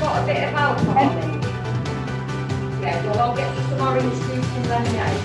A bit of alcohol in it. Yeah, well, I'll get you some orange juice and lemonade.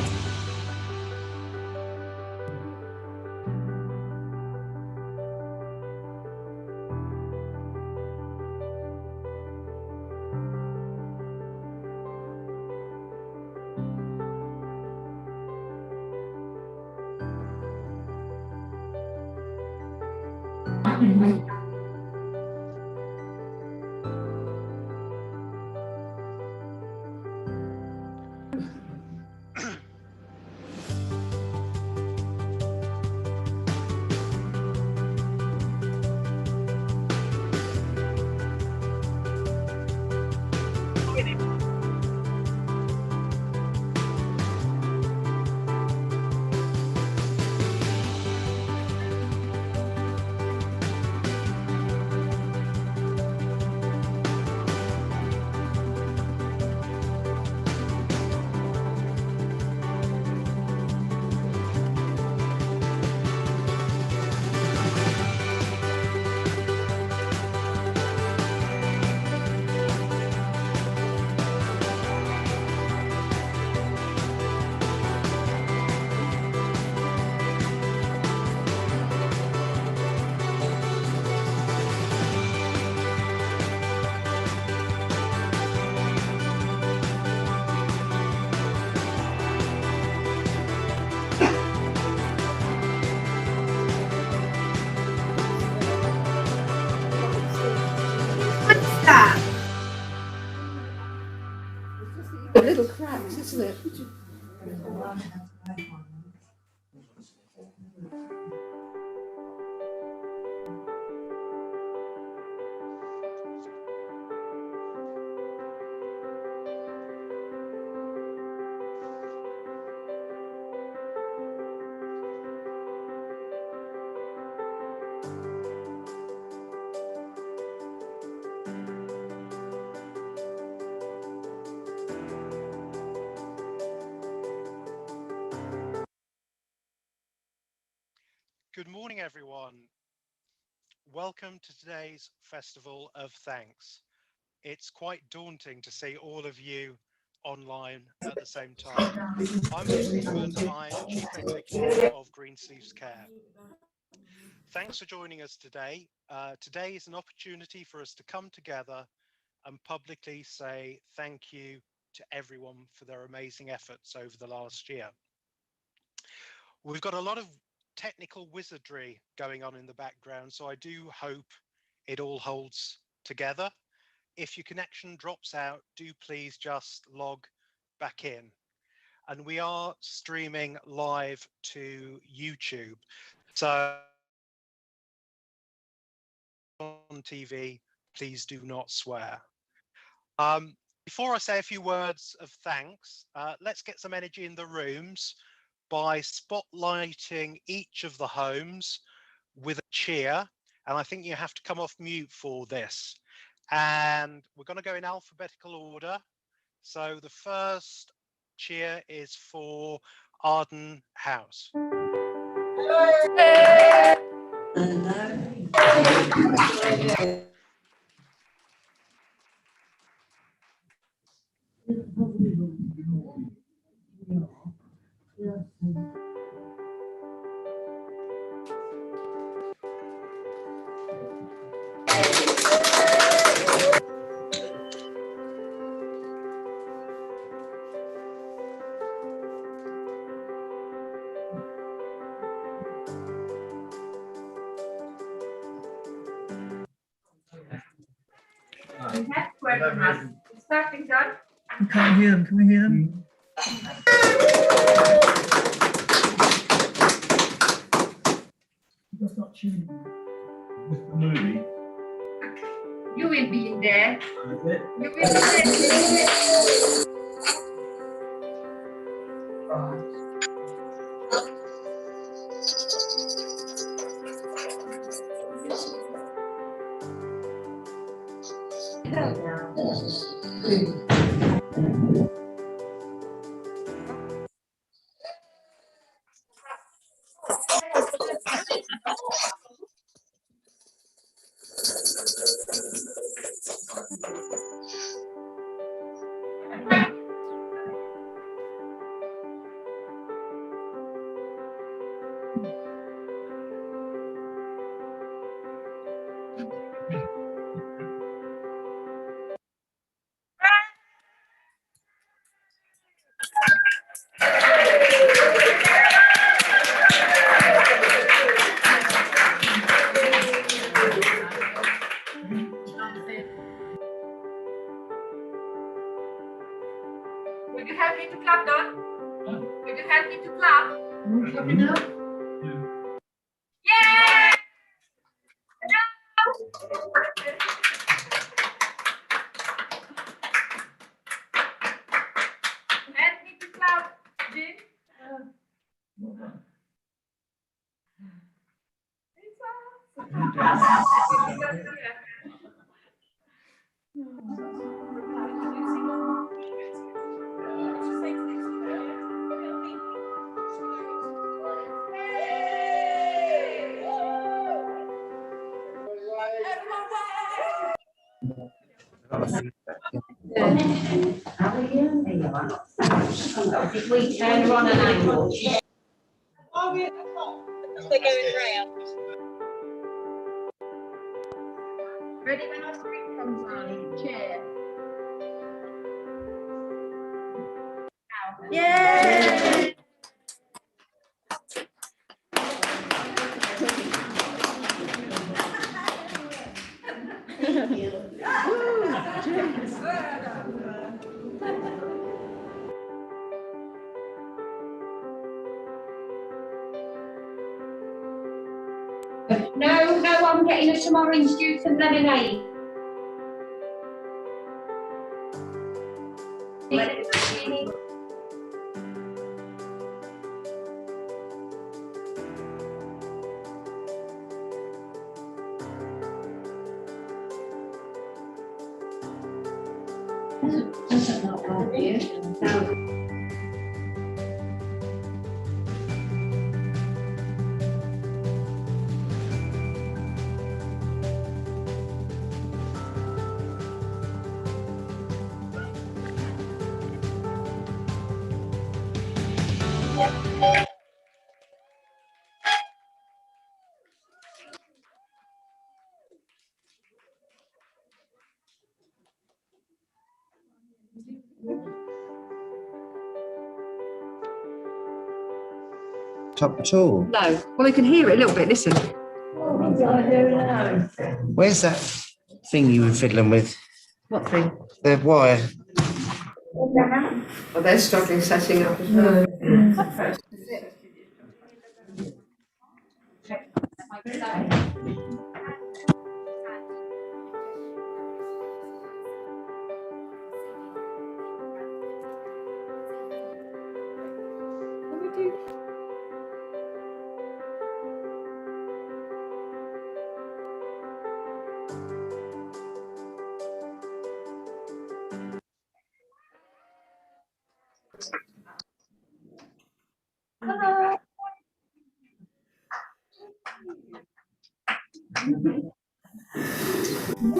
A little cracks, isn't it? Good morning, everyone. Welcome to today's Festival of Thanks. It's quite daunting to see all of you online at the same time. I'm Luke Newman. I'm Chief Executive of Greensleeves Care. Thanks for joining us today. Today is an opportunity for us to come together and publicly say thank you to everyone for their amazing efforts over the last year. We've got a lot of technical wizardry going on in the background, so I do hope it all holds together. If your connection drops out, do please just log back in. And we are streaming live to YouTube. So on TV, please do not swear. Before I say a few words of thanks, let's get some energy in the rooms by spotlighting each of the homes with a cheer. And I think you have to come off mute for this. And we're going to go in alphabetical order. So the first cheer is for Arden House. And Starting done. We can't hear them. Can we hear them? That's not tuning. The movie. You will be in there. That's it. You will be there. Would you help me to clap, Don? Would you help me to clap? Happy now? Yay! Help me to clap, Jim. If we turn her on an angle. They're going round. Ready when our screen comes on? Chair. Yay! No, I'm getting us some orange juice and lemonade. Doesn't look like you. No. Top at all. No. Well, you can hear it a little bit. Listen. Where's that thing you were fiddling with? What thing? The wire. Well, they're struggling setting up as well. Good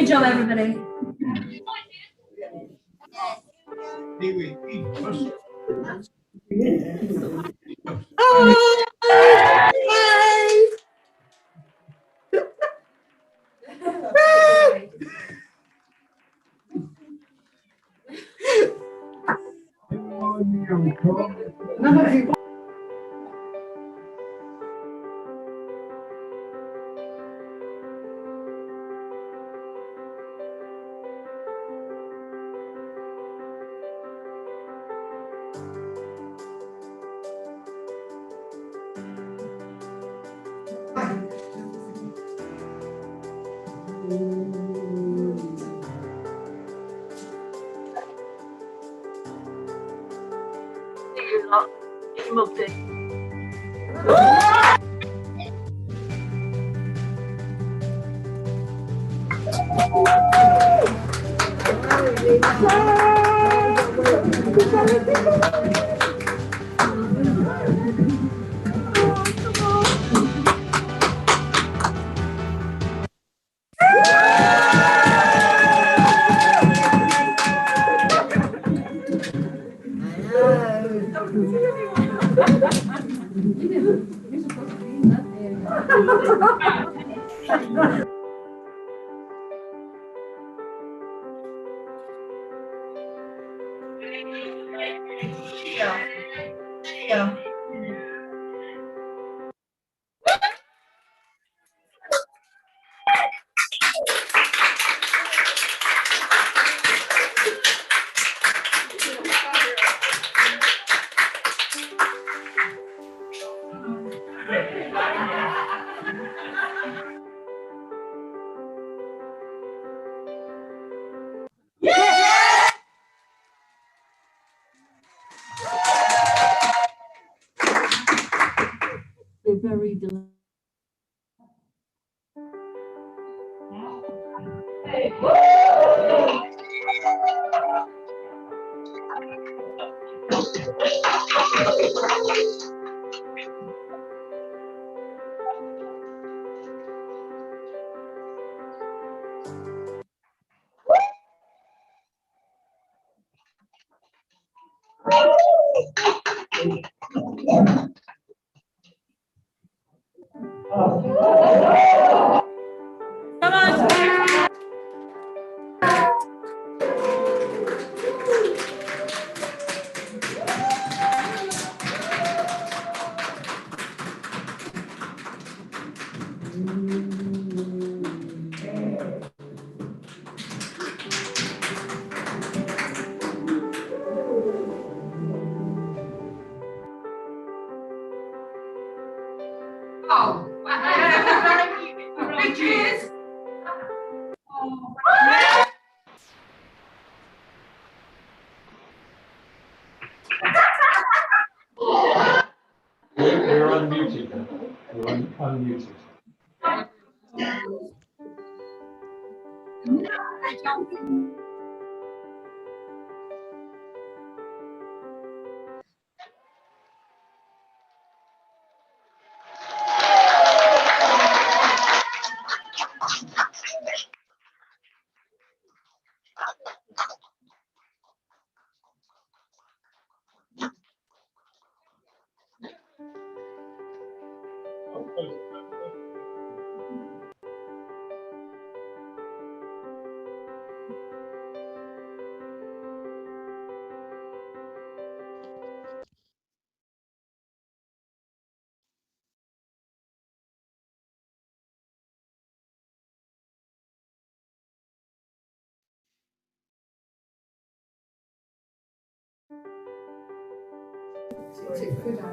job, everybody. You're unmuted. You're unmuted.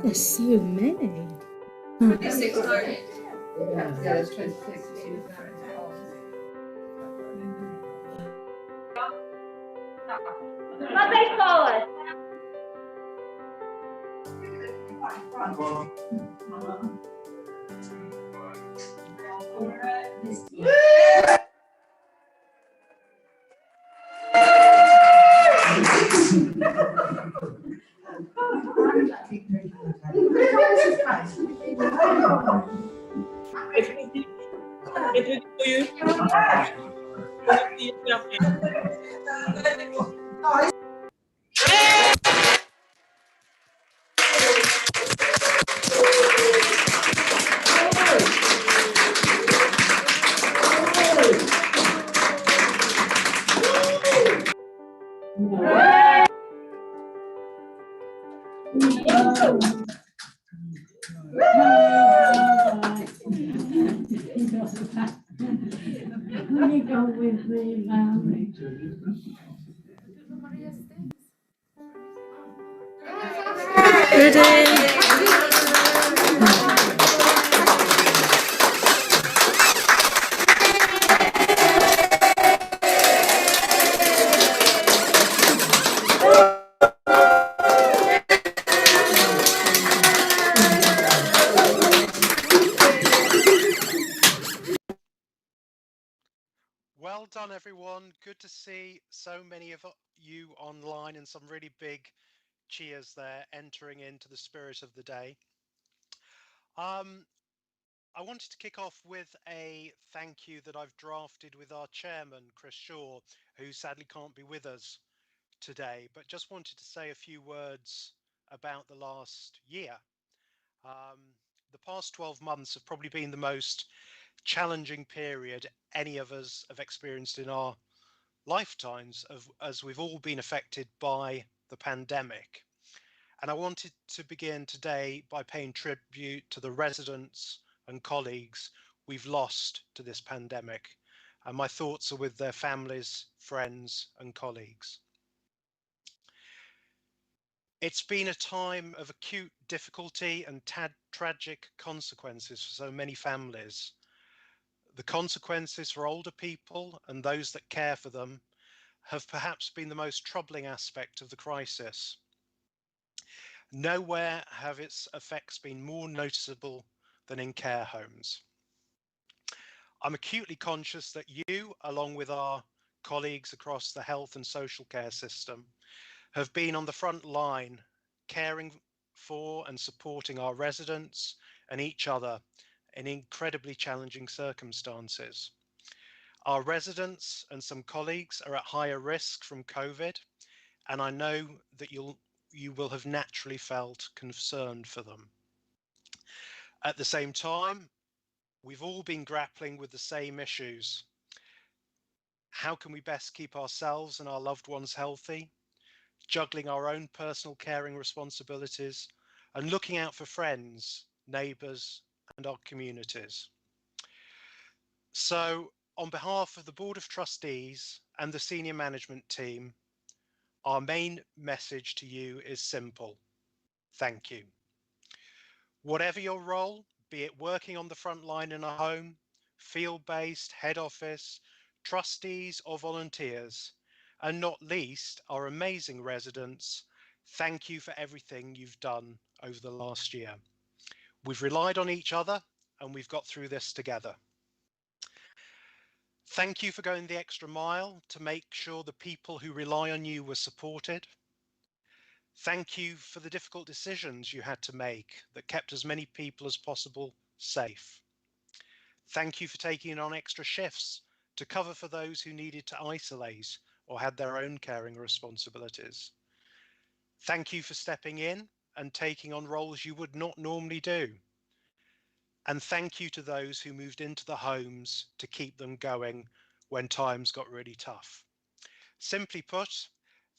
There's so many. 26 total. Yeah, there's 26. Monday forward. Well done, everyone. Good to see so many of you online and some really big cheers there entering into the spirit of the day. I wanted to kick off with a thank you that I've drafted with our chairman, Chris Shaw, who sadly can't be with us today, but just wanted to say a few words about the last year. The past 12 months have probably been the most challenging period any of us have experienced in our lifetimes, as we've all been affected by the pandemic. And I wanted to begin today by paying tribute to the residents and colleagues we've lost to this pandemic. And my thoughts are with their families, friends, and colleagues. It's been a time of acute difficulty and tragic consequences for so many families. The consequences for older people and those that care for them have perhaps been the most troubling aspect of the crisis. Nowhere have its effects been more noticeable than in care homes. I'm acutely conscious that you, along with our colleagues across the health and social care system, have been on the front line, caring for and supporting our residents and each other in incredibly challenging circumstances. Our residents and some colleagues are at higher risk from COVID, and I know that you will have naturally felt concerned for them. At the same time, we've all been grappling with the same issues. How can we best keep ourselves and our loved ones healthy, juggling our own personal caring responsibilities, and looking out for friends, neighbours, and our communities? So, on behalf of the Board of Trustees and the senior management team, our main message to you is simple: thank you. Whatever your role, be it working on the front line in a home, field-based, head office, trustees or volunteers, and not least our amazing residents, thank you for everything you've done over the last year. We've relied on each other and we've got through this together. Thank you for going the extra mile to make sure the people who rely on you were supported. Thank you for the difficult decisions you had to make that kept as many people as possible safe. Thank you for taking on extra shifts to cover for those who needed to isolate or had their own caring responsibilities. Thank you for stepping in and taking on roles you would not normally do. And thank you to those who moved into the homes to keep them going when times got really tough. Simply put,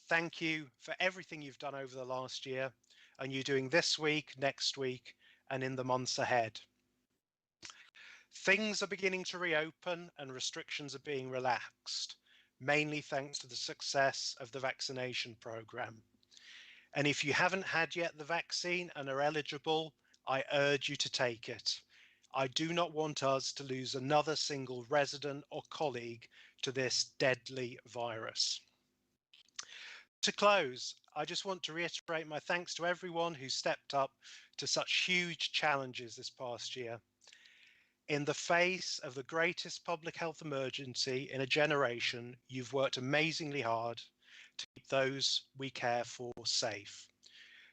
thank you for everything you've done over the last year and you're doing this week, next week, and in the months ahead. Things are beginning to reopen and restrictions are being relaxed, mainly thanks to the success of the vaccination program. And if you haven't had yet the vaccine and are eligible, I urge you to take it. I do not want us to lose another single resident or colleague to this deadly virus. To close, I just want to reiterate my thanks to everyone who stepped up to such huge challenges this past year. In the face of the greatest public health emergency in a generation, you've worked amazingly hard to keep those we care for safe.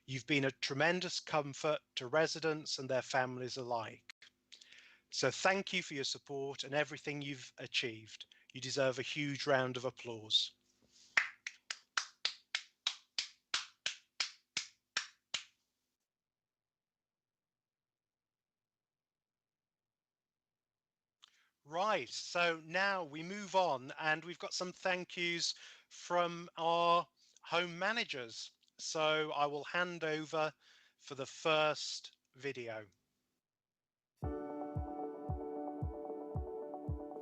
You've been a tremendous comfort to residents and their families alike. So thank you for your support and everything you've achieved. You deserve a huge round of applause. Right, so now we move on and we've got some thank yous from our home managers. So I will hand over for the first video.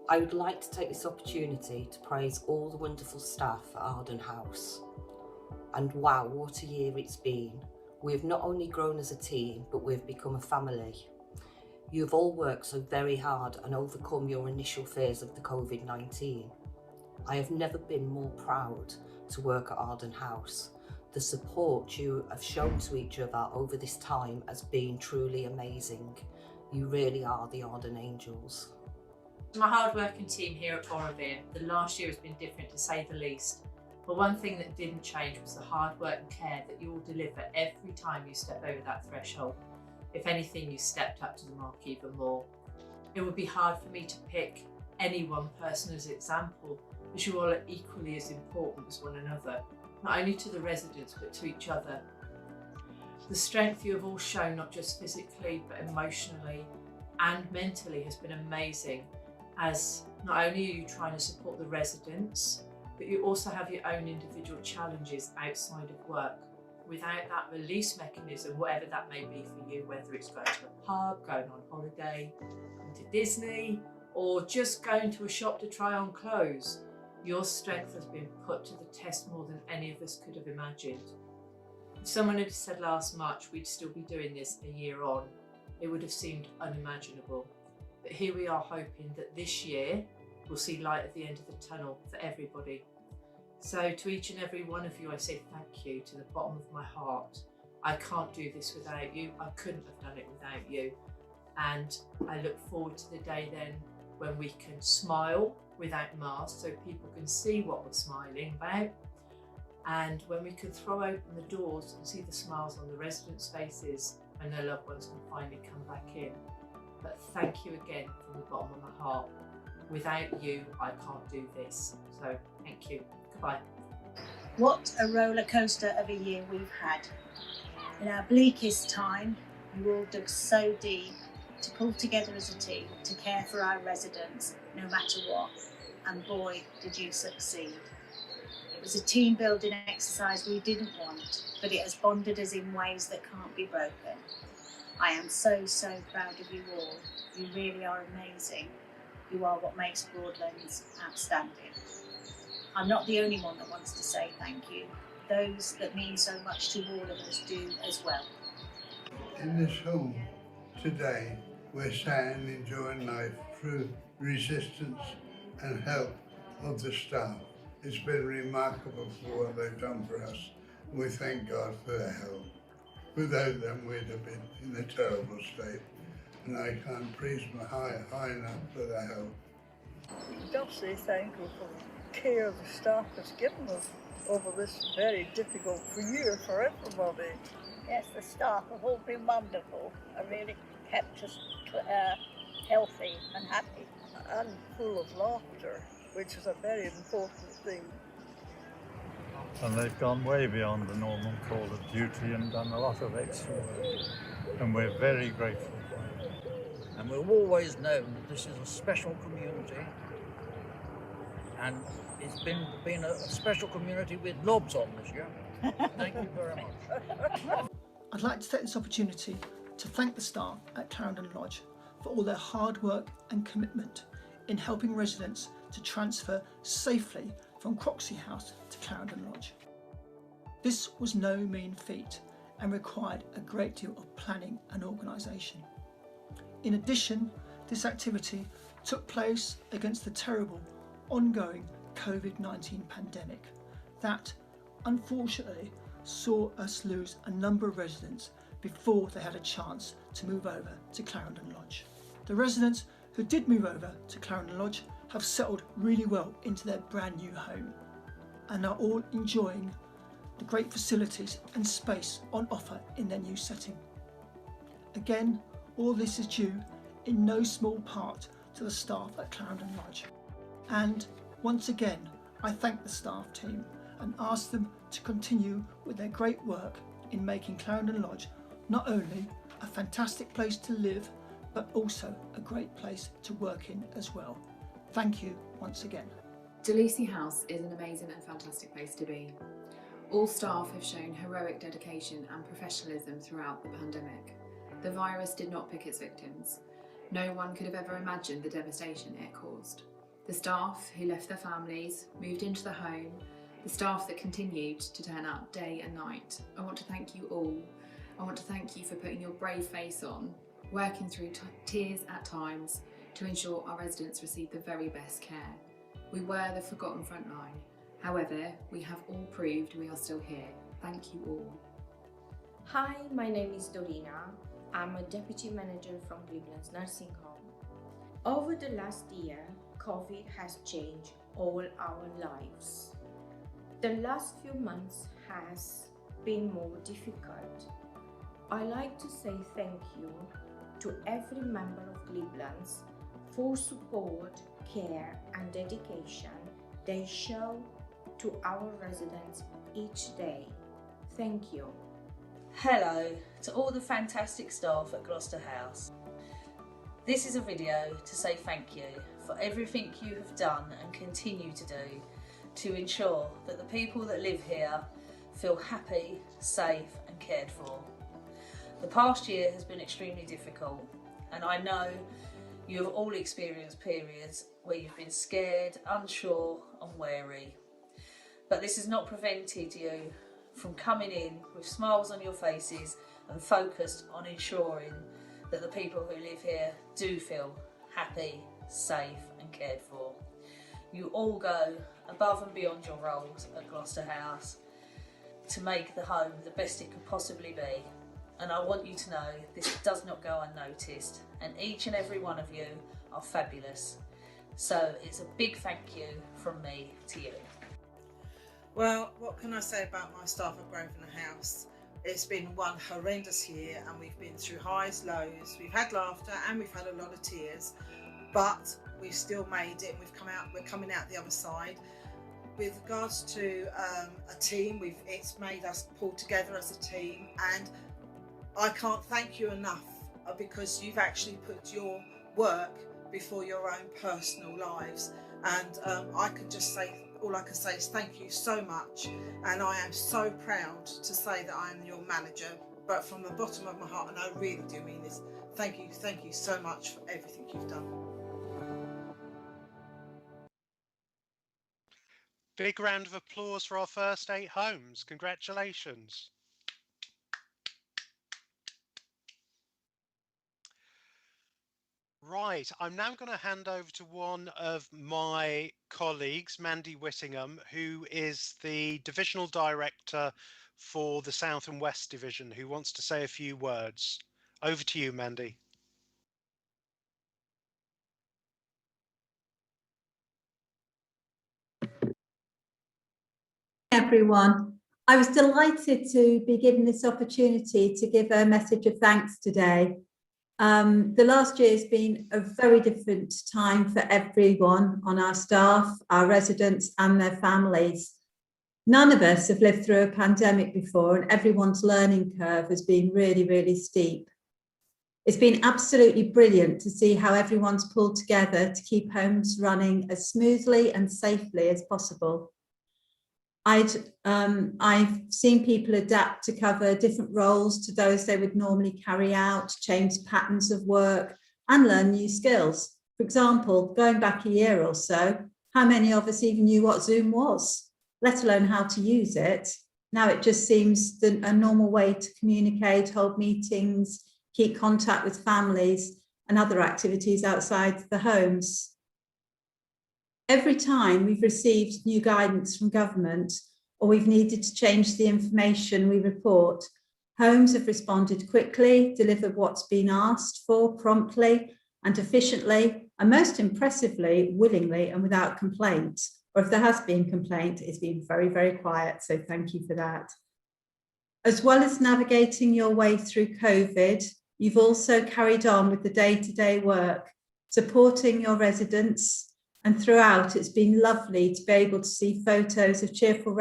I would like to take this opportunity to praise all the wonderful staff at Arden House. And wow, what a year it's been. We have not only grown as a team, but we've become a family. You have all worked so very hard and overcome your initial fears of the COVID-19. I have never been more proud to work at Arden House. The support you have shown to each other over this time has been truly amazing. You really are the Arden Angels. My hard-working team here at Borovia, the last year has been different to say the least. But one thing that didn't change was the hard work and care that you all deliver every time you step over that threshold. If anything, you stepped up to the mark even more. It would be hard for me to pick any one person as an example, as you all are equally as important as one another, not only to the residents but to each other. The strength you have all shown, not just physically but emotionally and mentally, has been amazing, as not only are you trying to support the residents, but you also have your own individual challenges outside of work. Without that release mechanism, whatever that may be for you, whether it's going to a pub, going on holiday, going to Disney, or just going to a shop to try on clothes, your strength has been put to the test more than any of us could have imagined. If someone had said last March we'd still be doing this a year on, it would have seemed unimaginable. But here we are hoping that this year we'll see light at the end of the tunnel for everybody. So to each and every one of you, I say thank you to the bottom of my heart. I can't do this without you. I couldn't have done it without you. And I look forward to the day then when we can smile without masks so people can see what we're smiling about. And when we can throw open the doors and see the smiles on the residents' faces and their loved ones can finally come back in. But thank you again from the bottom of my heart. Without you, I can't do this. So thank you. Goodbye. What a roller coaster of a year we've had. In our bleakest time, you all dug so deep to pull together as a team to care for our residents, no matter what. And boy, did you succeed. It was a team building exercise we didn't want, but it has bonded us in ways that can't be broken. I am so proud of you all. You really are amazing. You are what makes Broadlands outstanding. I'm not the only one that wants to say thank you. Those that mean so much to all of us do as well. In this home today, we're sat and enjoying life through resistance and help of the staff. It's been remarkable for what they've done for us. We thank God for their help. Without them, we'd have been in a terrible state. And I can't praise them high enough for their help. Just say thank you for the care the staff has given us over this very difficult year for everybody. Yes, the staff have all been wonderful and really kept us healthy and happy. And full of laughter, which is a very important thing. And they've gone way beyond the normal call of duty and done a lot of extra work. And we're very grateful. And we've always known that this is a special community, and it's been a special community with knobs on this year. Thank you very much. I'd like to take this opportunity to thank the staff at Clarendon Lodge for all their hard work and commitment in helping residents to transfer safely from Croxley House to Clarendon Lodge. This was no mean feat and required a great deal of planning and organisation. In addition, this activity took place against the terrible ongoing COVID-19 pandemic that, unfortunately saw us lose a number of residents before they had a chance to move over to Clarendon Lodge. The residents who did move over to Clarendon Lodge have settled really well into their brand new home and are all enjoying the great facilities and space on offer in their new setting. Again, all this is due in no small part to the staff at Clarendon Lodge. And once again, I thank the staff team and ask them to continue with their great work in making Clarendon Lodge not only a fantastic place to live, but also a great place to work in as well. Thank you once again. Delisi House is an amazing and fantastic place to be. All staff have shown heroic dedication and professionalism throughout the pandemic. The virus did not pick its victims. No one could have ever imagined the devastation it caused. The staff who left their families, moved into the home, the staff that continued to turn up day and night. I want to thank you all. I want to thank you for putting your brave face on, working through tears at times to ensure our residents receive the very best care. We were the forgotten frontline. However, we have all proved we are still here. Thank you all. Hi, my name is Dorina. I'm a deputy manager from Cleveland's nursing home. Over the last year, COVID has changed all our lives. The last few months has been more difficult. I like to say thank you to every member of Cleveland's for support, care and dedication they show to our residents each day. Thank you. Hello to all the fantastic staff at Gloucester House. This is a video to say thank you for everything you have done and continue to do to ensure that the people that live here feel happy, safe and cared for. The past year has been extremely difficult, and I know you have all experienced periods where you've been scared, unsure and wary. But this has not prevented you from coming in with smiles on your faces and focused on ensuring that the people who live here do feel happy, safe and cared for. You all go above and beyond your roles at Gloucester House to make the home the best it could possibly be. And I want you to know this does not go unnoticed, and each and every one of you are fabulous. So it's a big thank you from me to you. Well, what can I say about my staff at Grosvenor House? It's been one horrendous year and we've been through highs, lows, we've had laughter and we've had a lot of tears, but we've still made it and we're coming out the other side. With regards to a team, it's made us pull together as a team, and I can't thank you enough because you've actually put your work before your own personal lives, and I can just say, all I can say is thank you so much, and I am so proud to say that I am your manager, but from the bottom of my heart, and I really do mean this, thank you so much for everything you've done. Big round of applause for our first 8 homes. Congratulations. Right, I'm now going to hand over to one of my colleagues, Mandy Whittingham, who is the Divisional Director for the South and West Division, who wants to say a few words. Over to you, Mandy. Everyone, I was delighted to be given this opportunity to give a message of thanks today. The last year has been a very different time for everyone on our staff, our residents and their families. None of us have lived through a pandemic before, and everyone's learning curve has been really, really steep. It's been absolutely brilliant to see how everyone's pulled together to keep homes running as smoothly and safely as possible. I've seen people adapt to cover different roles to those they would normally carry out, change patterns of work and learn new skills. For example, going back a year or so, how many of us even knew what Zoom was, let alone how to use it? Now it just seems a normal way to communicate, hold meetings, keep contact with families and other activities outside the homes. Every time we've received new guidance from government or we've needed to change the information we report, homes have responded quickly, delivered what's been asked for promptly and efficiently, and most impressively, willingly and without complaint. Or if there has been complaint, it's been very, very quiet. So thank you for that. As well as navigating your way through COVID, you've also carried on with the day-to-day work, supporting your residents. And throughout, it's been lovely to be able to see photos of cheerful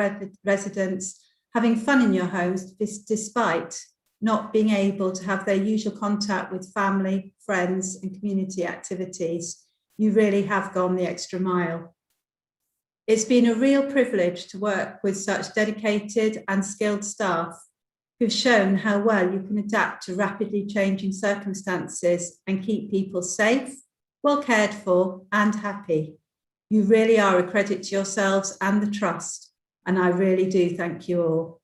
residents having fun in your homes, despite not being able to have their usual contact with family, friends, and community activities. You really have gone the extra mile. It's been a real privilege to work with such dedicated and skilled staff who've shown how well you can adapt to rapidly changing circumstances and keep people safe, well cared for, and happy. You really are a credit to yourselves and the trust, and I really do thank you all.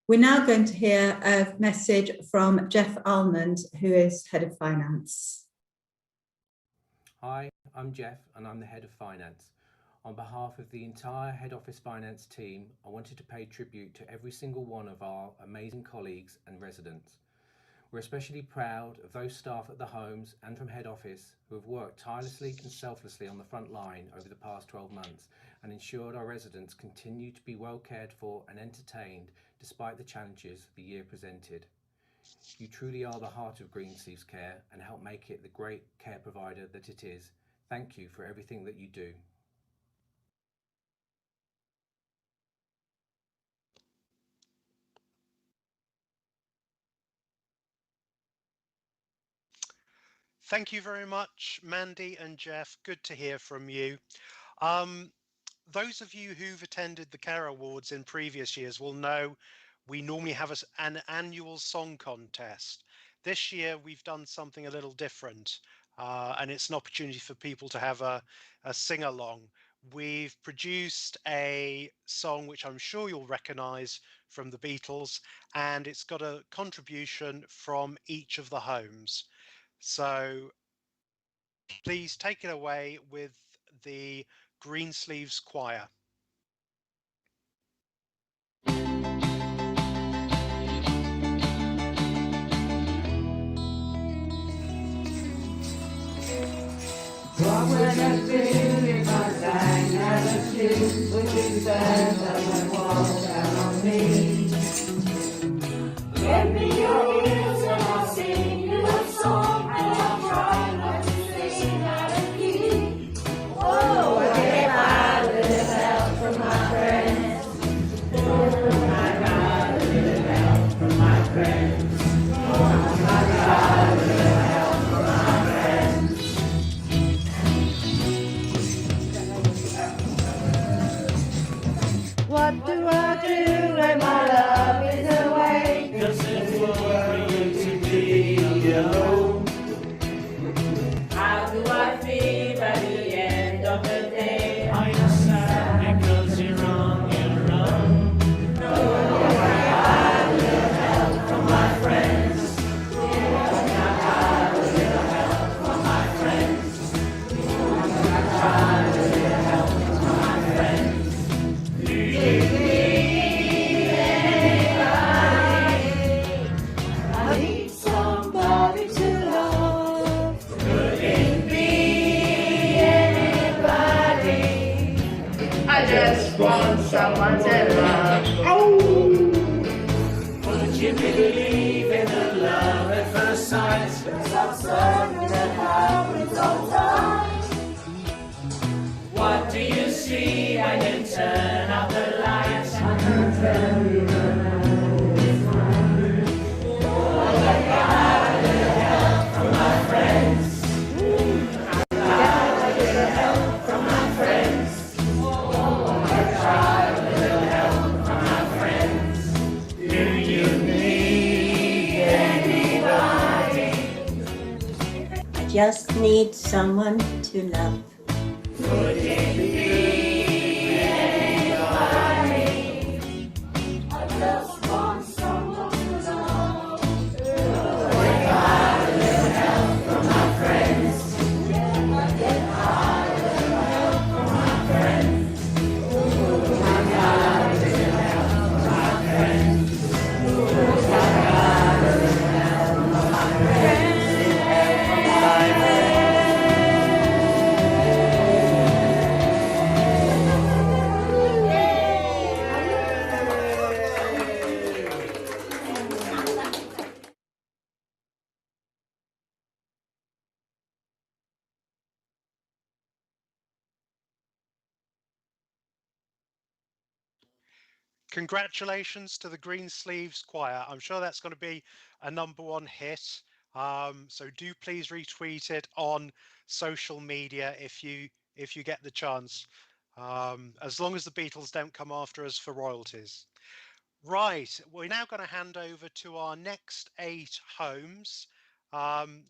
We're now going to hear a message from Jeff Almond, who is Head of Finance. Hi, I'm Jeff and I'm the Head of Finance. On behalf of the entire Head Office Finance team, I wanted to pay tribute to every single one of our amazing colleagues and residents. We're especially proud of those staff at the homes and from Head Office who have worked tirelessly and selflessly on the front line over the past 12 months and ensured our residents continue to be well cared for and entertained despite the challenges the year presented. You truly are the heart of Greensleeves Care and help make it the great care provider that it is. Thank you for everything that you do. Thank you very much, Mandy and Jeff. Good to hear from you. Those of you who've attended the Care Awards in previous years will know we normally have an annual song contest. This year we've done something a little different, and it's an opportunity for people to have a sing-along. We've produced a song which I'm sure you'll recognise from the Beatles, and it's got a contribution from each of the homes. So please take it away with the Greensleeves Choir. What would I do if I sang out of tune with these birds that would walk down on me? Lend me your ears and I'll sing you a song, and I'll try not to sing out of key. Oh, what if I with help from my friends? Oh, my God, with help from my friends. Oh, my God, with help from my friends. What do I do when my love is away? 'Cause it's worrying to be alone. How do I feel at the end of the day? Are you sad because you're on your own? No, I will help from my friends. I will help from my friends. I will help from my friends. Do you need anybody? I need somebody to love. Could it be anybody? I just want someone to love. Oh! Would you believe in the love at first sight? 'Cause I'm certain that happens all the time. What do you see when you turn off the lights? I can tell you now it's mine. Oh, I got a little help from my friends. I got a little help from my friends. Oh, I got a little help from my friends. Do you need anybody? I just need someone to love. Could it be anybody? I just want someone to love. I got a little help from my friends. I get a little help from my friends. I Congratulations to the Greensleeves Choir. I'm sure that's going to be a #1 hit. So do please retweet it on social media if you get the chance. As long as the Beatles don't come after us for royalties. Right, we're now going to hand over to our next 8 homes,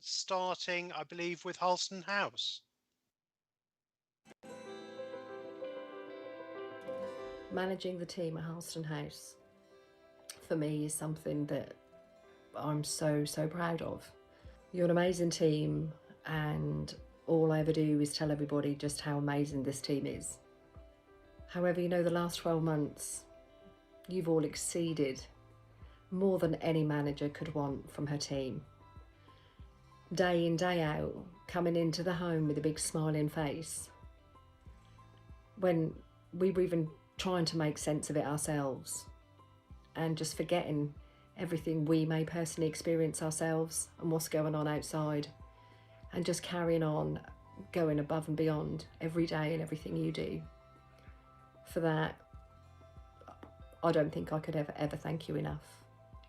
starting, I believe, with Harleston House. Managing the team at Harleston House for me is something that I'm so proud of. You're an amazing team, and all I ever do is tell everybody just how amazing this team is. However, you know, the last 12 months, you've all exceeded more than any manager could want from her team. Day in, day out, coming into the home with a big smiling face. When we were even trying to make sense of it ourselves and just forgetting everything we may personally experience ourselves and what's going on outside, and just carrying on, going above and beyond every day and everything you do. For that, I don't think I could ever thank you enough.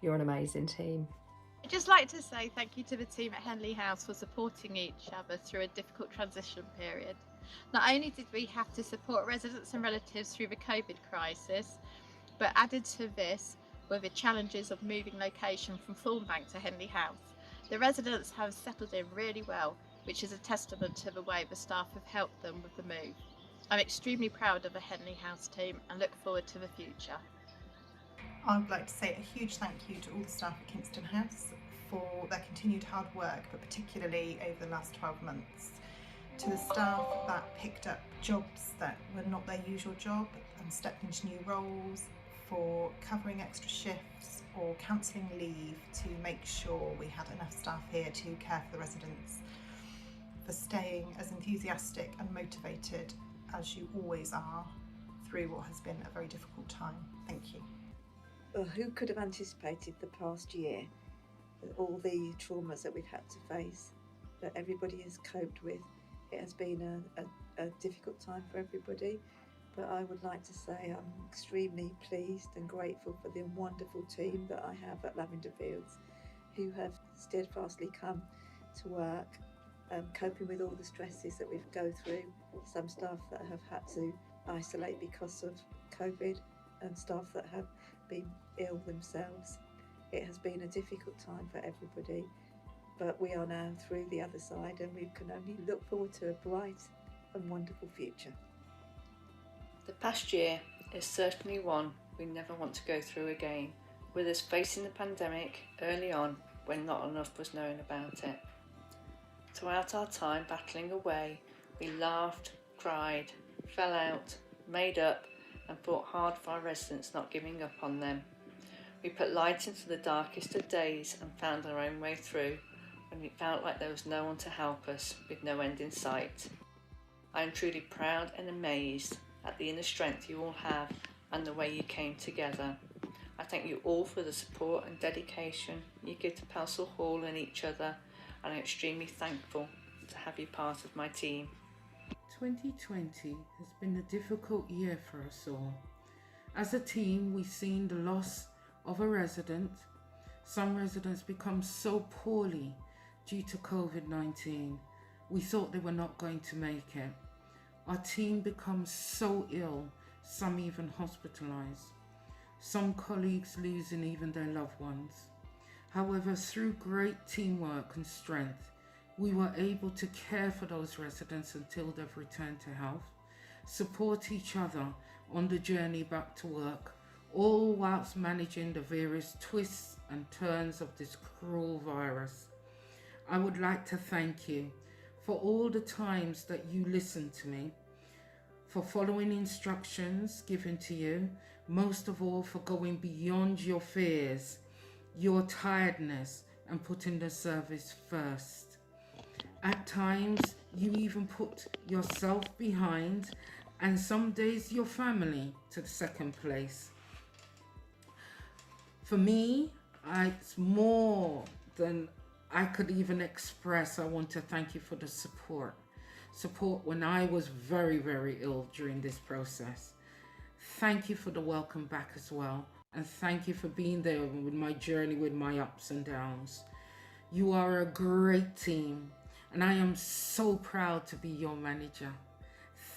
You're an amazing team. I'd just like to say thank you to the team at Henley House for supporting each other through a difficult transition period. Not only did we have to support residents and relatives through the COVID crisis, but added to this were the challenges of moving location from Thornbank to Henley House. The residents have settled in really well, which is a testament to the way the staff have helped them with the move. I'm extremely proud of the Henley House team and look forward to the future. I would like to say a huge thank you to all the staff at Kingston House for their continued hard work, but particularly over the last 12 months. To the staff that picked up jobs that were not their usual job and stepped into new roles, for covering extra shifts or cancelling leave to make sure we had enough staff here to care for the residents, for staying as enthusiastic and motivated as you always are through what has been a very difficult time. Thank you. Well, who could have anticipated the past year, with all the traumas that we've had to face, that everybody has coped with? It has been a difficult time for everybody, but I would like to say I'm extremely pleased and grateful for the wonderful team that I have at Lavender Fields, who have steadfastly come to work, coping with all the stresses that we go through. Some staff that have had to isolate because of COVID, and staff that have been ill themselves. It has been a difficult time for everybody, but we are now through the other side, and we can only look forward to a bright and wonderful future. The past year is certainly one we never want to go through again, with us facing the pandemic early on when not enough was known about it. Throughout our time battling away, we laughed, cried, fell out, made up, and fought hard for our residents, not giving up on them. We put light into the darkest of days and found our own way through when it felt like there was no one to help us, with no end in sight. I am truly proud and amazed at the inner strength you all have and the way you came together. I thank you all for the support and dedication you give to Pelsall Hall and each other, and I'm extremely thankful to have you part of my team. 2020 has been a difficult year for us all. As a team, we've seen the loss of a resident. Some residents become so poorly due to COVID-19, we thought they were not going to make it. Our team becomes so ill, some even hospitalised. Some colleagues losing even their loved ones. However, through great teamwork and strength, we were able to care for those residents until they've returned to health, support each other on the journey back to work, all whilst managing the various twists and turns of this cruel virus. I would like to thank you for all the times that you listened to me, for following instructions given to you, most of all for going beyond your fears, your tiredness, and putting the service first. At times, you even put yourself behind, and some days your family to the second place. For me, it's more than I could even express. I want to thank you for the support when I was very, very ill during this process. thank you for the welcome back as well. And thank you for being there with my journey, with my ups and downs. You are a great team, and I am so proud to be your manager.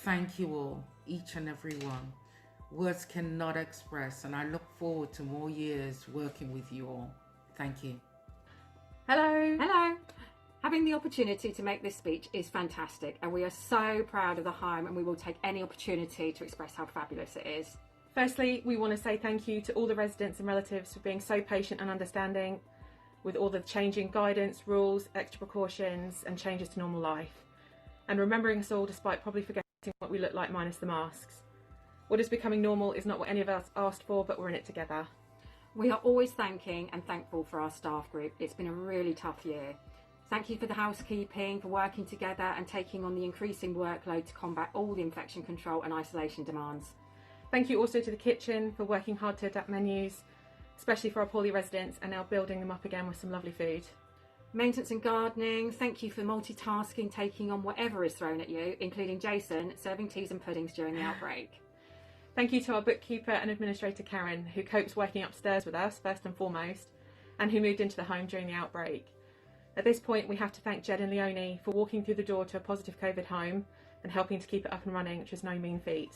Thank you all, each and every one. Words cannot express, and I look forward to more years working with you all. Thank you. Hello. Hello. Having the opportunity to make this speech is fantastic, and we are so proud of the home, and we will take any opportunity to express how fabulous it is. Firstly, we want to say thank you to all the residents and relatives for being so patient and understanding with all the changing guidance, rules, extra precautions and changes to normal life, and remembering us all despite probably forgetting what we look like minus the masks. What is becoming normal is not what any of us asked for, but we're in it together. We are always thanking and thankful for our staff group. It's been a really tough year. Thank you for the housekeeping, for working together and taking on the increasing workload to combat all the infection control and isolation demands. Thank you also to the kitchen for working hard to adapt menus, especially for our poorly residents, and now building them up again with some lovely food. Maintenance and gardening, thank you for multitasking, taking on whatever is thrown at you, including Jason serving teas and puddings during the outbreak. Thank you to our bookkeeper and administrator Karen, who copes working upstairs with us first and foremost, and who moved into the home during the outbreak. At this point, we have to thank Jed and Leonie for walking through the door to a positive COVID home and helping to keep it up and running, which was no mean feat.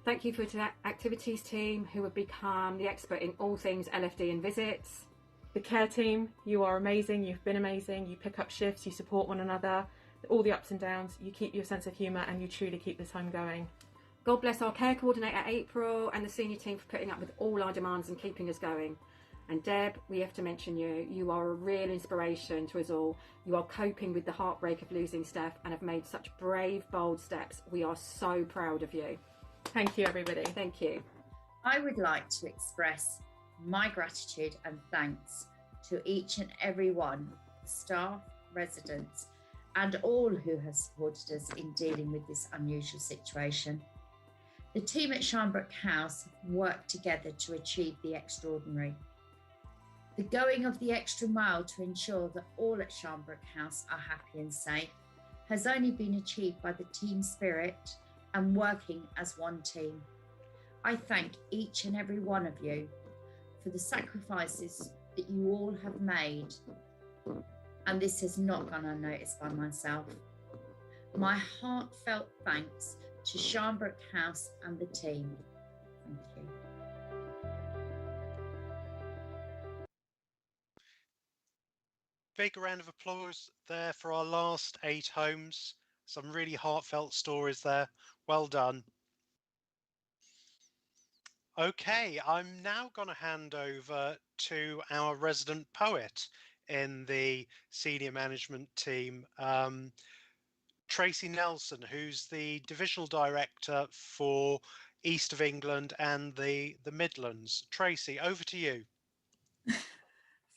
Thank you for the activities team, who have become the expert in all things LFD and visits. The care team, you are amazing, you've been amazing, you pick up shifts, you support one another, all the ups and downs, you keep your sense of humour and you truly keep this home going. God bless our care coordinator April and the senior team for putting up with all our demands and keeping us going. And Deb, we have to mention you. You are a real inspiration to us all. You are coping with the heartbreak of losing Steph and have made such brave, bold steps. We are so proud of you. Thank you, everybody. Thank you. I would like to express my gratitude and thanks to each and every one, staff, residents, and all who have supported us in dealing with this unusual situation. The team at Sharnbrook House have worked together to achieve the extraordinary. The going of the extra mile to ensure that all at Sharnbrook House are happy and safe has only been achieved by the team spirit and working as one team. I thank each and every one of you for the sacrifices that you all have made, and this has not gone unnoticed by myself. My heartfelt thanks to Sharnbrook House and the team. Thank you. Big round of applause there for our last 8 homes. Some really heartfelt stories there. Well done. Okay, I'm now going to hand over to our resident poet in the senior management team, Tracy Nelson, who's the divisional director for East of England and the Midlands. Tracy, over to you.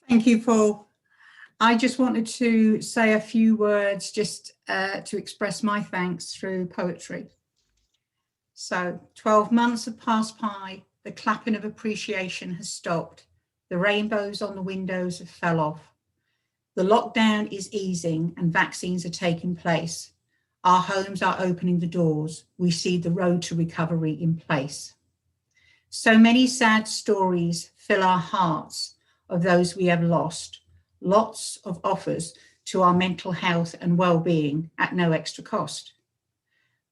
Thank you, Paul. I just wanted to say a few words just to express my thanks through poetry. So 12 months have passed by, the clapping of appreciation has stopped, the rainbows on the windows have fell off. The lockdown is easing and vaccines are taking place. Our homes are opening the doors. We see the road to recovery in place. So many sad stories fill our hearts of those we have lost. Lots of offers to our mental health and well-being at no extra cost.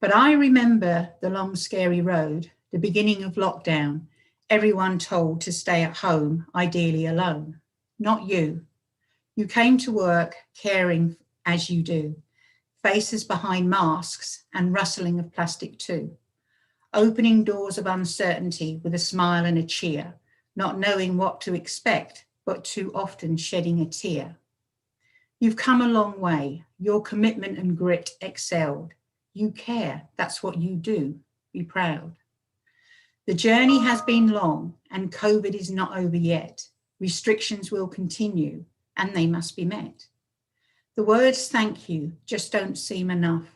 But I remember the long, scary road, the beginning of lockdown, everyone told to stay at home, ideally alone. Not you. You came to work caring as you do, faces behind masks and rustling of plastic too, opening doors of uncertainty with a smile and a cheer, not knowing what to expect, but too often shedding a tear. You've come a long way. Your commitment and grit excelled. You care. That's what you do. Be proud. The journey has been long and COVID is not over yet. Restrictions will continue and they must be met. The words thank you just don't seem enough.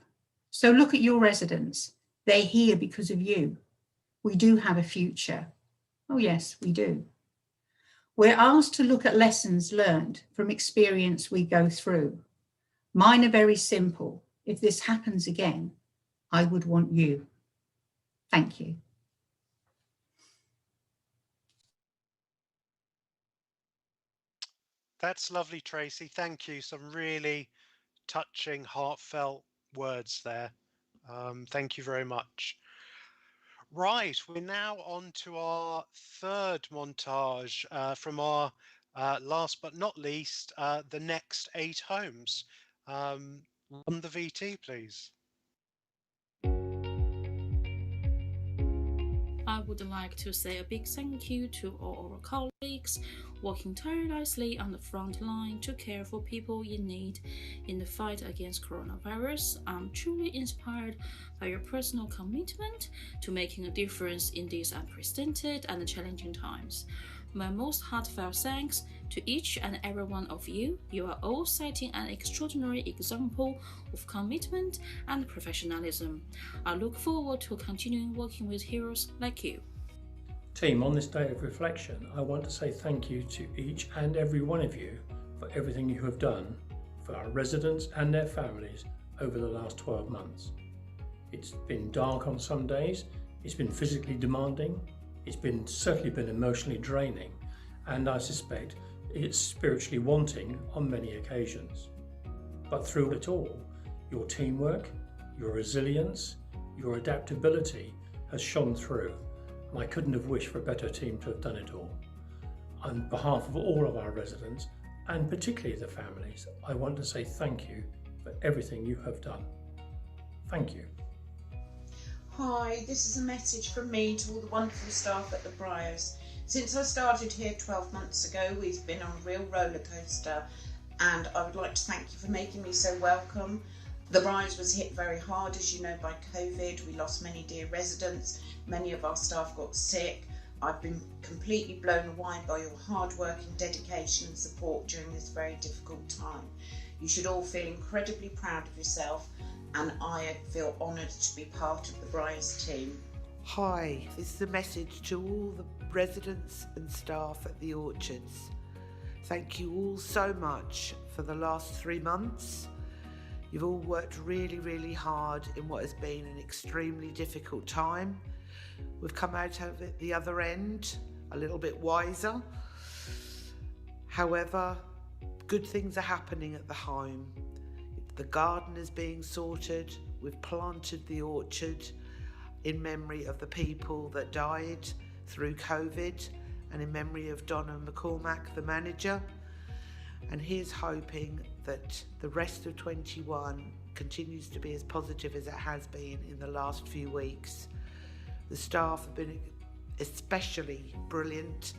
So look at your residents. They're here because of you. We do have a future. Oh yes, we do. We're asked to look at lessons learned from experience we go through. Mine are very simple. If this happens again, I would want you. Thank you. That's lovely, Tracy. Thank you. Some really touching, heartfelt words there. Thank you very much. Right, we're now on to our third montage from our last but not least, the next 8 homes. Run the VT, please. I would like to say a big thank you to all our colleagues working tirelessly on the front line to care for people in need in the fight against coronavirus. I'm truly inspired by your personal commitment to making a difference in these unprecedented and challenging times. My most heartfelt thanks to each and every one of you. You are all setting an extraordinary example of commitment and professionalism. I look forward to continuing working with heroes like you. Team, on this day of reflection, I want to say thank you to each and every one of you for everything you have done for our residents and their families over the last 12 months. It's been dark on some days, it's been physically demanding, it's certainly been emotionally draining, and I suspect it's spiritually wanting on many occasions. But through it all, your teamwork, your resilience, your adaptability has shone through, and I couldn't have wished for a better team to have done it all. On behalf of all of our residents, and particularly the families, I want to say thank you for everything you have done. Thank you. Hi, this is a message from me to all the wonderful staff at the Briars. Since I started here 12 months ago, we've been on a real roller coaster, and I would like to thank you for making me so welcome. The Briars was hit very hard, as you know, by COVID. We lost many dear residents, many of our staff got sick. I've been completely blown away by your hard work and dedication and support during this very difficult time. You should all feel incredibly proud of yourself, and I feel honoured to be part of the Briars team. Hi, this is a message to all the residents and staff at the Orchards. Thank you all so much for the last 3 months. You've all worked really, really hard in what has been an extremely difficult time. We've come out of it the other end a little bit wiser. However, good things are happening at the home. The garden is being sorted. We've planted the orchard in memory of the people that died through COVID and in memory of Donna McCormack, the manager. And here's hoping that the rest of 21 continues to be as positive as it has been in the last few weeks. The staff have been especially brilliant.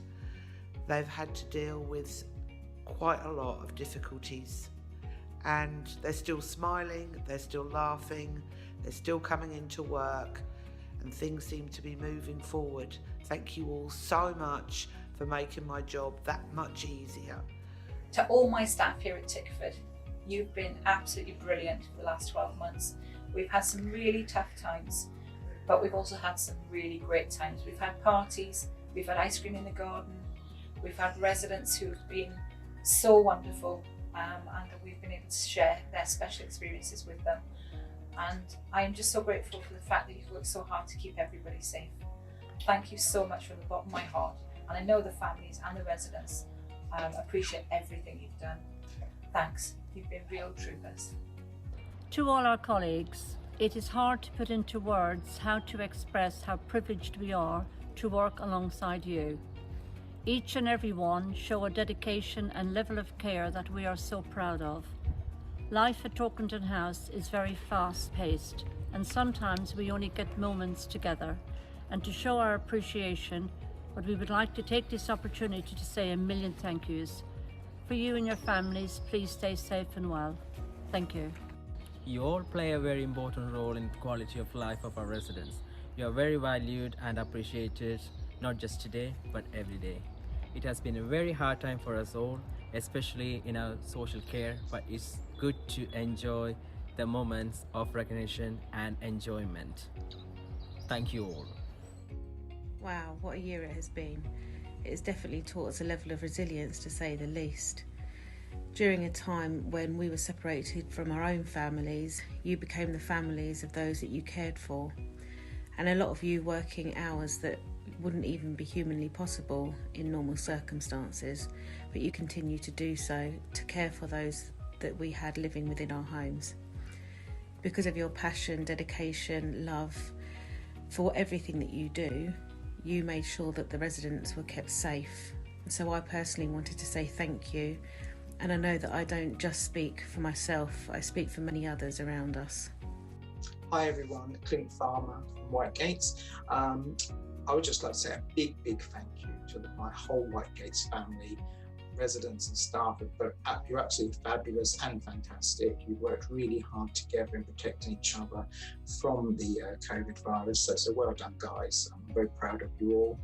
They've had to deal with quite a lot of difficulties, and they're still smiling, they're still laughing, they're still coming into work, and things seem to be moving forward. Thank you all so much for making my job that much easier. To all my staff here at Tickford, you've been absolutely brilliant for the last 12 months. We've had some really tough times, but we've also had some really great times. We've had parties, we've had ice cream in the garden, we've had residents who've been so wonderful, and we've been able to share their special experiences with them. And I'm just so grateful for the fact that you've worked so hard to keep everybody safe. Thank you so much from the bottom of my heart. And I know the families and the residents appreciate everything you've done. Thanks, you've been real troopers. To all our colleagues, it is hard to put into words how to express how privileged we are to work alongside you. Each and every one show a dedication and level of care that we are so proud of. Life at Torkington House is very fast-paced, and sometimes we only get moments together. And to show our appreciation, but we would like to take this opportunity to say a million thank yous. For you and your families, please stay safe and well. Thank you. You all play a very important role in the quality of life of our residents. You are very valued and appreciated, not just today, but every day. It has been a very hard time for us all, especially in our social care, but it's good to enjoy the moments of recognition and enjoyment. Thank you all. Wow, what a year it has been. It has definitely taught us a level of resilience, to say the least. During a time when we were separated from our own families, you became the families of those that you cared for. And a lot of you working hours that wouldn't even be humanly possible in normal circumstances, but you continue to do so to care for those that we had living within our homes. Because of your passion, dedication, love for everything that you do, you made sure that the residents were kept safe. So I personally wanted to say thank you, and I know that I don't just speak for myself, I speak for many others around us. Hi everyone, Clint Farmer from Whitegates. I would just like to say a big thank you to my whole Whitegates family, residents and staff. You're absolutely fabulous and fantastic. You've worked really hard together in protecting each other from the COVID virus. So well done, guys. I'm very proud of you all.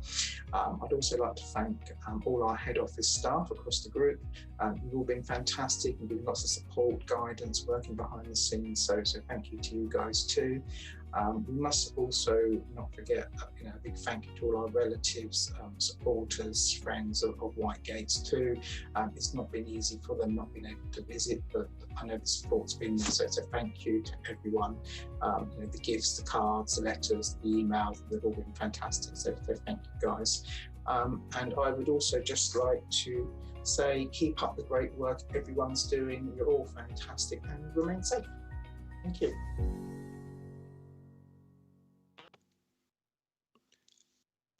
I'd also like to thank all our head office staff across the group. You've all been fantastic and given lots of support, guidance, working behind the scenes. So thank you to you guys too. We must also not forget, a big thank you to all our relatives, supporters, friends of Whitegates too. It's not been easy for them not being able to visit, but I know the support's been there. So thank you to everyone. The gifts, the cards, the letters, the emails, they've all been fantastic. So thank you guys. And I would also just like to say, keep up the great work everyone's doing. You're all fantastic and remain safe. Thank you.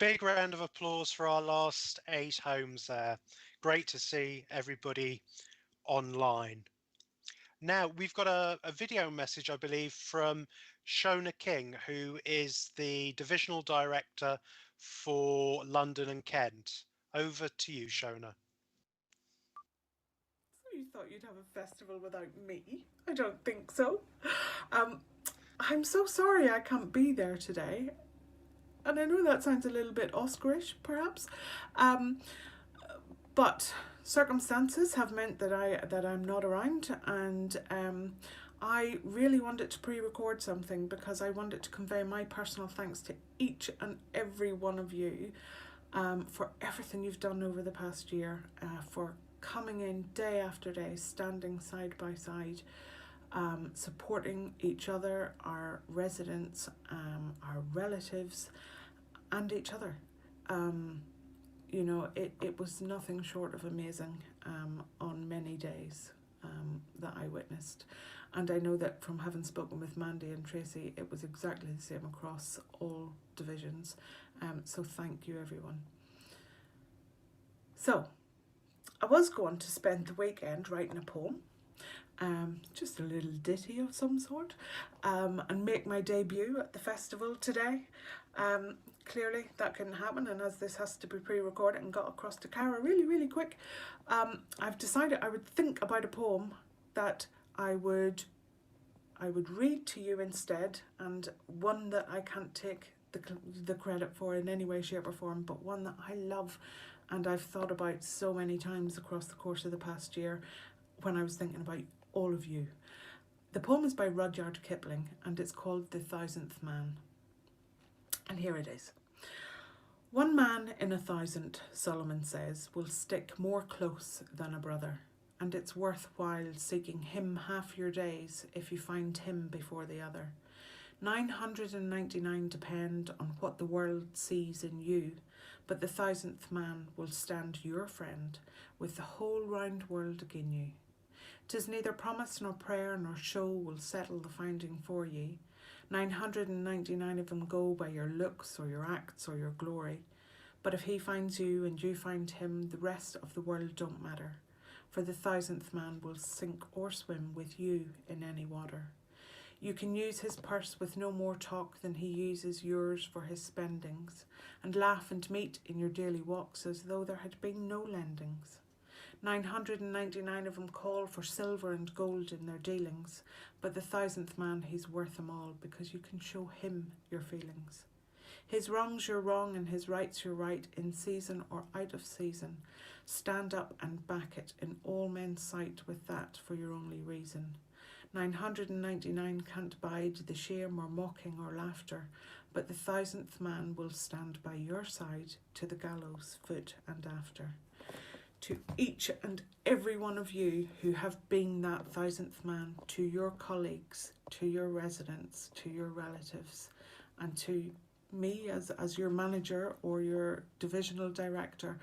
Big round of applause for our last 8 homes there. Great to see everybody online. Now we've got a video message, I believe, from Shona King, who is the Divisional Director for London and Kent. Over to you, Shona. So you thought you'd have a festival without me? I don't think so. I'm so sorry I can't be there today. And I know that sounds a little bit Oscarish, perhaps, but circumstances have meant that I'm not around, and I really wanted to pre-record something because I wanted to convey my personal thanks to each and every one of you for everything you've done over the past year, for coming in day after day, standing side by side, supporting each other, our residents, our relatives, and each other. It was nothing short of amazing on many days that I witnessed. And I know that from having spoken with Mandy and Tracy, it was exactly the same across all divisions. So thank you, everyone. So I was going to spend the weekend writing a poem, just a little ditty of some sort, and make my debut at the festival today. Clearly that couldn't happen, and as this has to be pre-recorded and got across to Cara really quick, I've decided I would think about a poem that I would read to you instead, and one that I can't take the credit for in any way, shape or form, but one that I love and I've thought about so many times across the course of the past year when I was thinking about all of you. The poem is by Rudyard Kipling and it's called The 1000th Man. And here it is. One man in 1,000, Solomon says, will stick more close than a brother, and it's worthwhile seeking him half your days if you find him before the other. 999 depend on what the world sees in you, but the 1000th man will stand your friend with the whole round world agin you. 'Tis neither promise nor prayer nor show will settle the finding for ye. 999 of them go by your looks or your acts or your glory. But if he finds you and you find him, the rest of the world don't matter. For the 1000th man will sink or swim with you in any water. You can use his purse with no more talk than he uses yours for his spendings, and laugh and meet in your daily walks as though there had been no lendings. 999 of them call for silver and gold in their dealings, but the 1000th man, he's worth them all because you can show him your feelings. His wrong's your wrong and his right's your right, in season or out of season. Stand up and back it in all men's sight with that for your only reason. 999 can't bide the shame or mocking or laughter, but the 1000th man will stand by your side to the gallows foot and after. To each and every one of you who have been that 1000th man, to your colleagues, to your residents, to your relatives, and to me as your manager or your divisional director,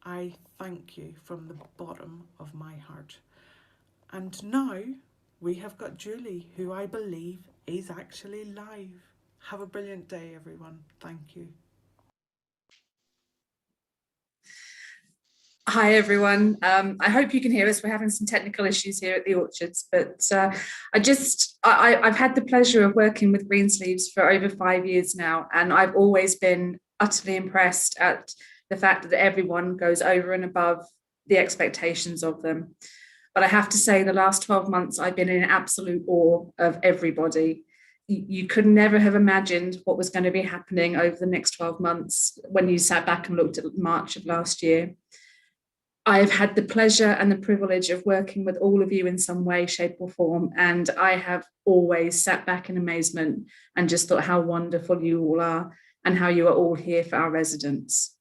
I thank you from the bottom of my heart. And now we have got Julie, who I believe is actually live. Have a brilliant day, everyone. Thank you. Hi everyone. I hope you can hear us. We're having some technical issues here at the Orchards, but I've had the pleasure of working with Greensleeves for over 5 years now, and I've always been utterly impressed at the fact that everyone goes over and above the expectations of them. But I have to say, the last 12 months, I've been in absolute awe of everybody. You could never have imagined what was going to be happening over the next 12 months when you sat back and looked at March of last year. I've had the pleasure and the privilege of working with all of you in some way, shape or form, and I have always sat back in amazement and just thought how wonderful you all are and how you are all here for our residents.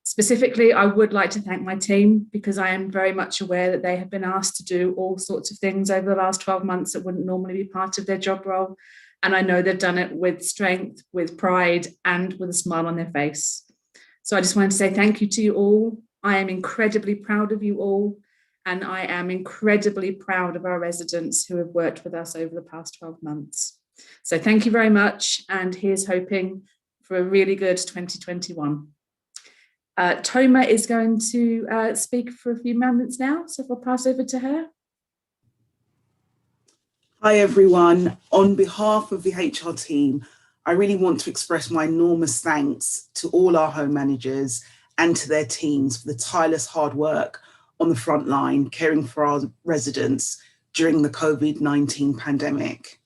Specifically, I would like to thank my team, because I am very much aware that they have been asked to do all sorts of things over the last 12 months that wouldn't normally be part of their job role, and I know they've done it with strength, with pride and with a smile on their face. So I just wanted to say thank you to you all. I am incredibly proud of you all, and I am incredibly proud of our residents who have worked with us over the past 12 months. So thank you very much, and here's hoping for a really good 2021. Toma is going to speak for a few moments now, so if I'll pass over to her. Hi everyone. On behalf of the HR team, I really want to express my enormous thanks to all our home managers and to their teams for the tireless hard work on the front line, caring for our residents during the COVID-19 pandemic.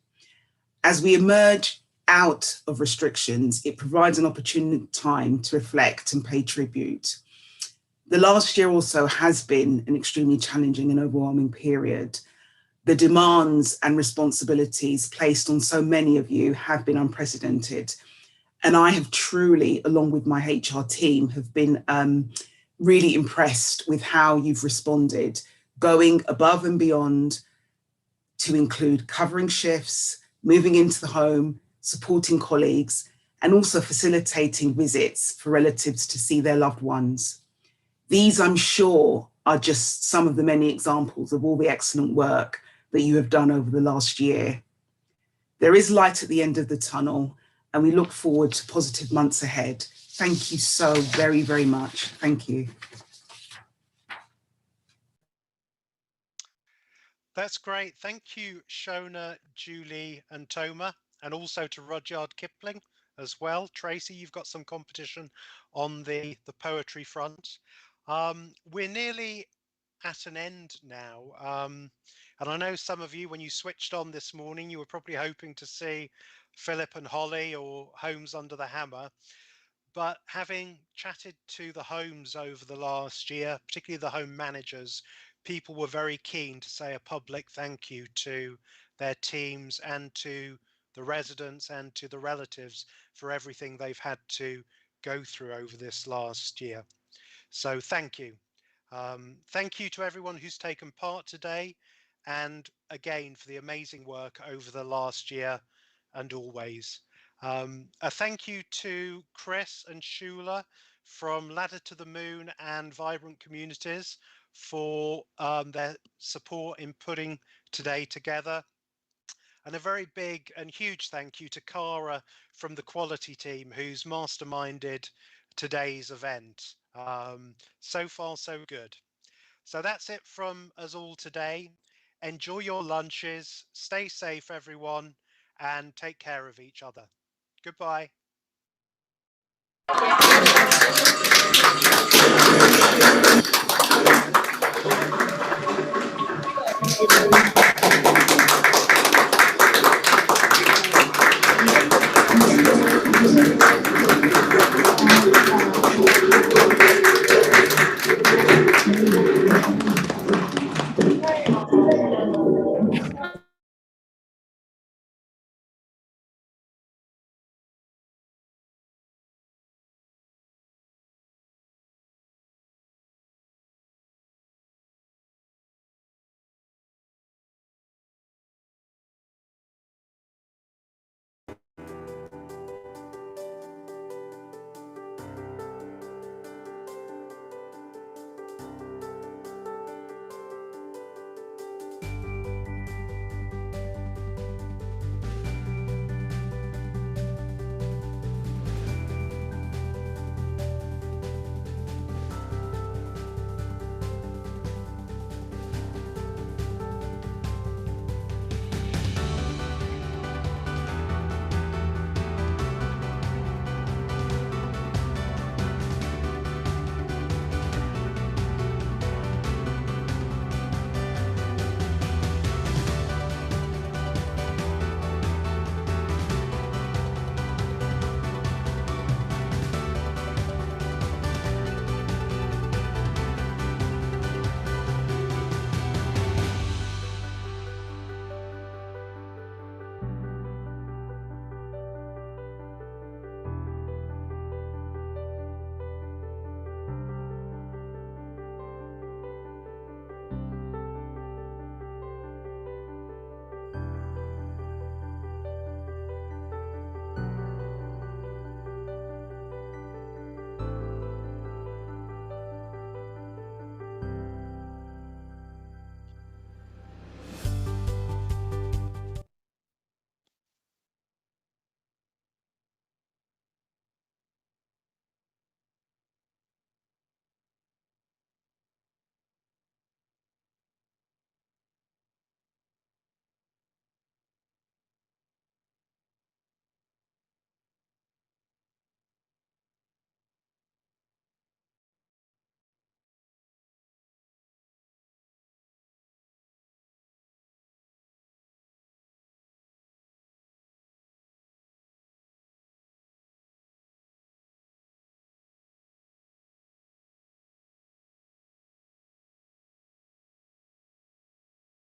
As we emerge out of restrictions, it provides an opportune time to reflect and pay tribute. The last year also has been an extremely challenging and overwhelming period. The demands and responsibilities placed on so many of you have been unprecedented. And I have truly, along with my HR team, have been really impressed with how you've responded, going above and beyond to include covering shifts, moving into the home, supporting colleagues, and also facilitating visits for relatives to see their loved ones. These, I'm sure, are just some of the many examples of all the excellent work that you have done over the last year. There is light at the end of the tunnel, and we look forward to positive months ahead. Thank you so very, very much. Thank you. That's great. Thank you, Shona, Julie and Toma, and also to Rudyard Kipling as well. Tracy, you've got some competition on the poetry front. We're nearly at an end now. And I know some of you, when you switched on this morning, you were probably hoping to see Philip and Holly or Homes Under the Hammer. But having chatted to the homes over the last year, particularly the home managers, people were very keen to say a public thank you to their teams and to the residents and to the relatives for everything they've had to go through over this last year. So thank you. Thank you to everyone who's taken part today, and again for the amazing work over the last year and always. A thank you to Chris and Shula from Ladder to the Moon and Vibrant Communities for their support in putting today together. And a very big and huge thank you to Cara from the quality team, who's masterminded today's event. So far, so good. So that's it from us all today. Enjoy your lunches, stay safe, everyone, and take care of each other. Goodbye.